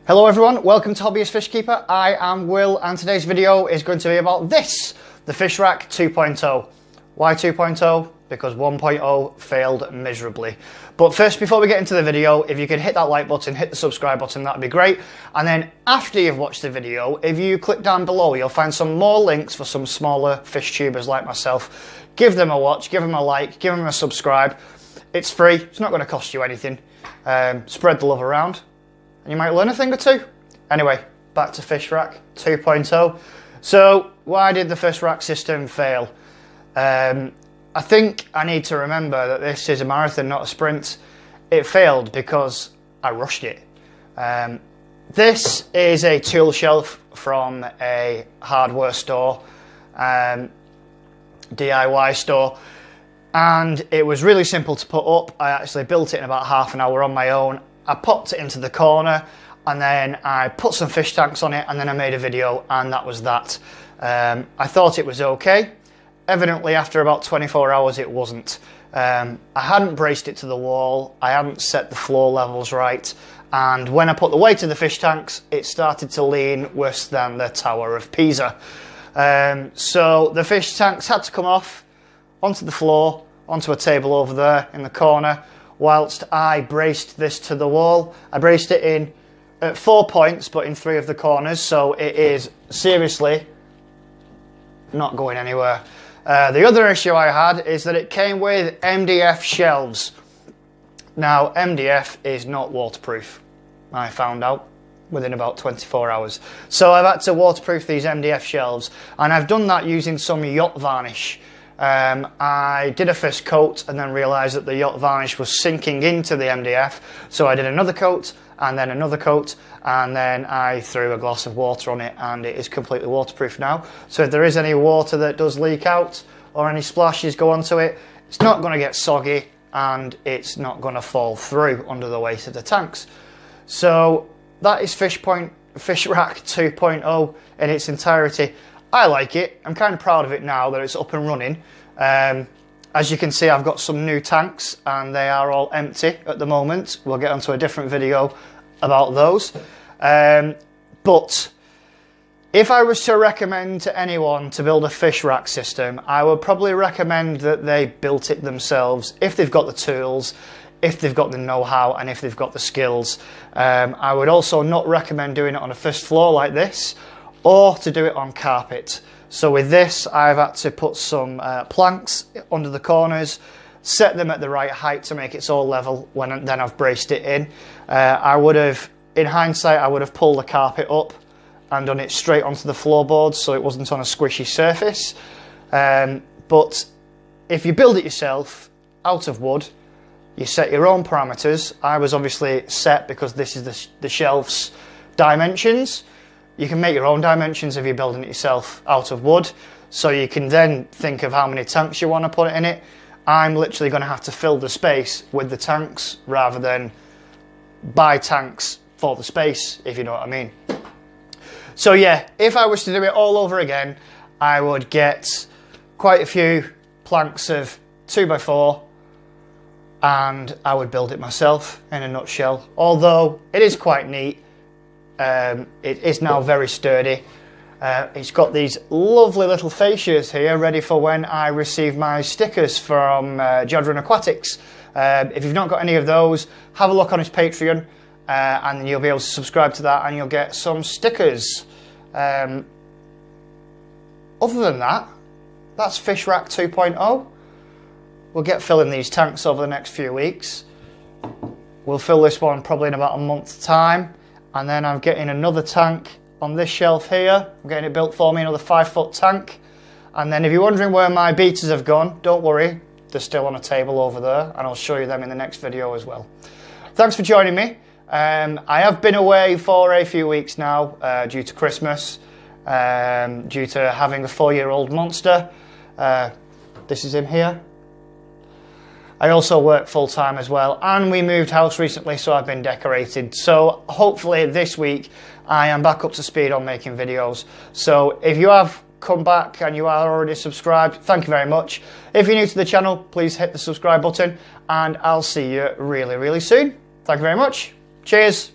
Hello everyone, welcome to Hobbyist Fish Keeper. I am Will and today's video is going to be about this, the Fish Rack 2.0. Why 2.0? Because 1.0 failed miserably. But first, before we get into the video, if you could hit that like button, hit the subscribe button, that'd be great. And then after you've watched the video, if you click down below, you'll find some more links for some smaller fish tubers like myself. Give them a watch, give them a like, give them a subscribe. It's free, it's not going to cost you anything. Spread the love around. And you might learn a thing or two. Anyway, back to Fish Rack 2.0. So, why did the Fish Rack system fail? I think I need to remember that this is a marathon, not a sprint. It failed because I rushed it. This is a tool shelf from a hardware store, DIY store. And it was really simple to put up. I actually built it in about half an hour on my own. I popped it into the corner and then I put some fish tanks on it and then I made a video and that was that. I thought it was okay. Evidently after about 24 hours it wasn't. I hadn't braced it to the wall, I hadn't set the floor levels right, and when I put the weight of the fish tanks it started to lean worse than the Tower of Pisa. So the fish tanks had to come off onto the floor, onto a table over there in the corner, whilst I braced this to the wall. I braced it in at 4 points, but in 3 of the corners, so it is seriously not going anywhere. The other issue I had is that it came with MDF shelves. Now, MDF is not waterproof, I found out within about 24 hours. So I've had to waterproof these MDF shelves, and I've done that using some yacht varnish. I did a first coat and then realised that the yacht varnish was sinking into the MDF, so I did another coat and then another coat, and then I threw a glass of water on it and it is completely waterproof now. So if there is any water that does leak out or any splashes go onto it, it's not going to get soggy and it's not going to fall through under the weight of the tanks. So that is Fish Rack 2.0 in its entirety. I like it. I'm kind of proud of it now that it's up and running. As you can see, I've got some new tanks and they are all empty at the moment. We'll get onto a different video about those. But if I was to recommend to anyone to build a fish rack system, I would probably recommend that they built it themselves if they've got the tools, if they've got the know-how and if they've got the skills. I would also not recommend doing it on a first floor like this, or to do it on carpet. So with this, I've had to put some planks under the corners, set them at the right height to make it all level, then I've braced it in. I would have, in hindsight, I would have pulled the carpet up and done it straight onto the floorboards so it wasn't on a squishy surface. But if you build it yourself, out of wood, you set your own parameters. I was obviously set because this is the shelf's dimensions. You can make your own dimensions if you're building it yourself out of wood, so you can then think of how many tanks you want to put in it. I'm literally going to have to fill the space with the tanks rather than buy tanks for the space, if you know what I mean. So yeah, if I was to do it all over again, I would get quite a few planks of 2x4 and I would build it myself in a nutshell. Although it is quite neat. It is now very sturdy. It's got these lovely little fascias here ready for when I receive my stickers from Aquatics. If you've not got any of those, have a look on his Patreon and you'll be able to subscribe to that and you'll get some stickers. Other than that, that's Fish Rack 2.0. We'll get filling these tanks over the next few weeks. We'll fill this one probably in about a month's time. And then I'm getting another tank on this shelf here. I'm getting it built for me, another 5-foot tank. And then if you're wondering where my beaters have gone, don't worry, they're still on a table over there, and I'll show you them in the next video as well. Thanks for joining me. I have been away for a few weeks now due to Christmas, due to having a 4-year-old monster. This is him here. I also work full-time as well, and we moved house recently, so I've been decorated. So hopefully this week I am back up to speed on making videos. So if you have come back and you are already subscribed, thank you very much. If you're new to the channel, please hit the subscribe button, and I'll see you really, really soon. Thank you very much. Cheers.